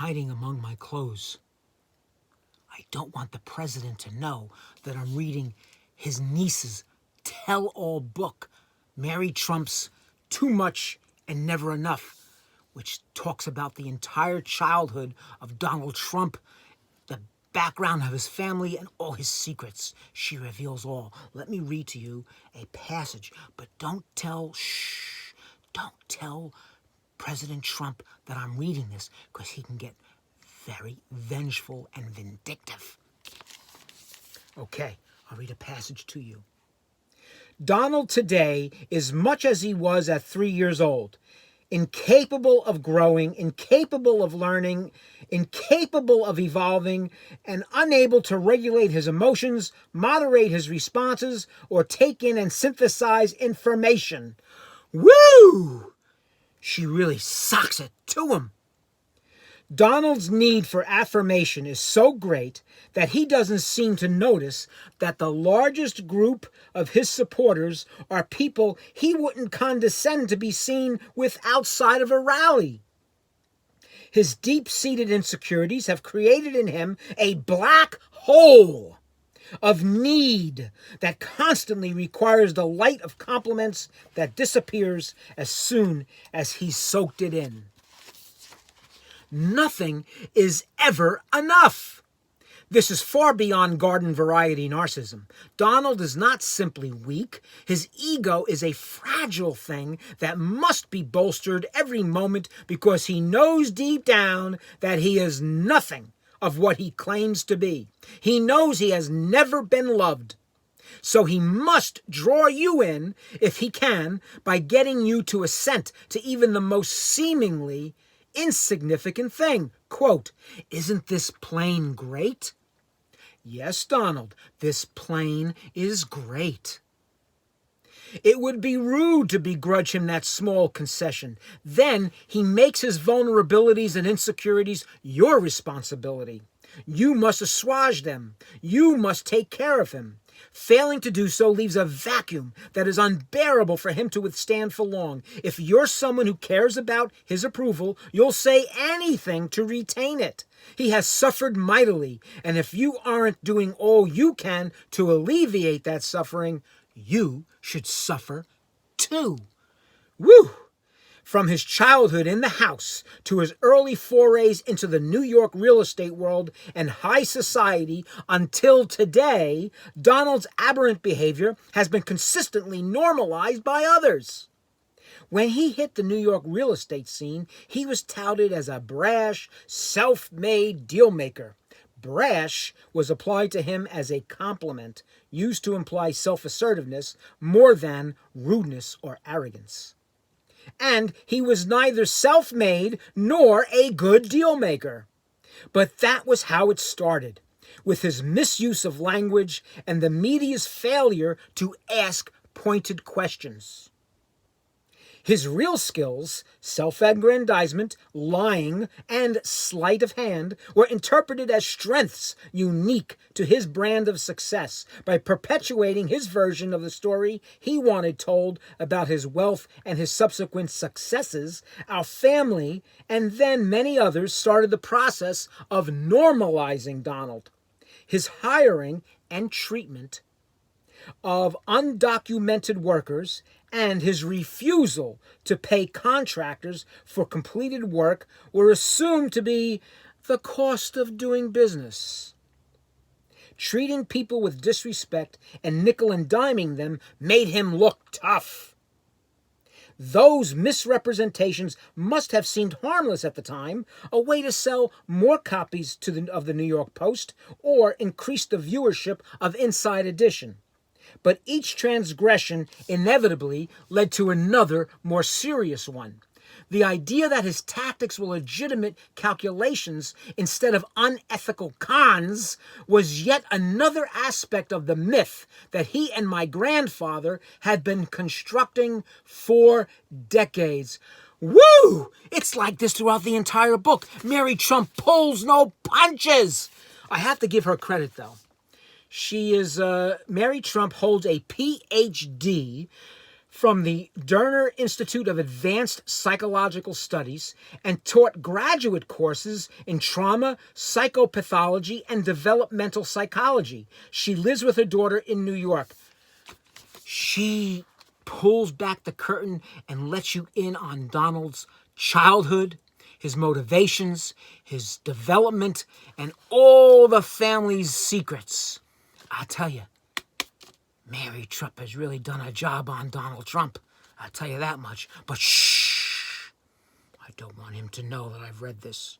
hiding among my clothes. I don't want the president to know that I'm reading his niece's tell-all book, Mary Trump's Too Much and Never Enough, which talks about the entire childhood of Donald Trump, the background of his family, and all his secrets. She reveals all. Let me read to you a passage, but don't tell President Trump that I'm reading this, because he can get very vengeful and vindictive. Okay, I'll read a passage to you. Donald today is much as he was at 3 years old. Incapable of growing, incapable of learning, incapable of evolving, and unable to regulate his emotions, moderate his responses, or take in and synthesize information. Woo! She really socks it to him. Donald's need for affirmation is so great that he doesn't seem to notice that the largest group of his supporters are people he wouldn't condescend to be seen with outside of a rally. His deep-seated insecurities have created in him a black hole of need that constantly requires the light of compliments that disappears as soon as he's soaked it in. Nothing is ever enough. This is far beyond garden variety narcissism. Donald is not simply weak. His ego is a fragile thing that must be bolstered every moment because he knows deep down that he is nothing of what he claims to be. He knows he has never been loved. So he must draw you in, if he can, by getting you to assent to even the most seemingly insignificant thing. Quote, "Isn't this plane great?" Yes, Donald, this plane is great. It would be rude to begrudge him that small concession. Then he makes his vulnerabilities and insecurities your responsibility. You must assuage them. You must take care of him. Failing to do so leaves a vacuum that is unbearable for him to withstand for long. If you're someone who cares about his approval, you'll say anything to retain it. He has suffered mightily, and if you aren't doing all you can to alleviate that suffering, you should suffer too. Woo! From his childhood in the house to his early forays into the New York real estate world and high society until today, Donald's aberrant behavior has been consistently normalized by others. When he hit the New York real estate scene, he was touted as a brash, self-made deal-maker. Brash was applied to him as a compliment, used to imply self-assertiveness more than rudeness or arrogance. And he was neither self-made nor a good deal-maker. But that was how it started, with his misuse of language and the media's failure to ask pointed questions. His real skills, self-aggrandizement, lying, and sleight of hand, were interpreted as strengths unique to his brand of success by perpetuating his version of the story he wanted told about his wealth and his subsequent successes. Our family, and then many others, started the process of normalizing Donald. His hiring and treatment of undocumented workers and his refusal to pay contractors for completed work were assumed to be the cost of doing business. Treating people with disrespect and nickel and diming them made him look tough. Those misrepresentations must have seemed harmless at the time, a way to sell more copies of the New York Post or increase the viewership of Inside Edition. But each transgression inevitably led to another, more serious one. The idea that his tactics were legitimate calculations instead of unethical cons was yet another aspect of the myth that he and my grandfather had been constructing for decades. Woo! It's like this throughout the entire book. Mary Trump pulls no punches. I have to give her credit, though. Mary Trump holds a PhD from the Derner Institute of Advanced Psychological Studies and taught graduate courses in trauma, psychopathology, and developmental psychology. She lives with her daughter in New York. She pulls back the curtain and lets you in on Donald's childhood, his motivations, his development, and all the family's secrets. I tell you, Mary Trupp has really done a job on Donald Trump. I'll tell you that much. But shh, I don't want him to know that I've read this.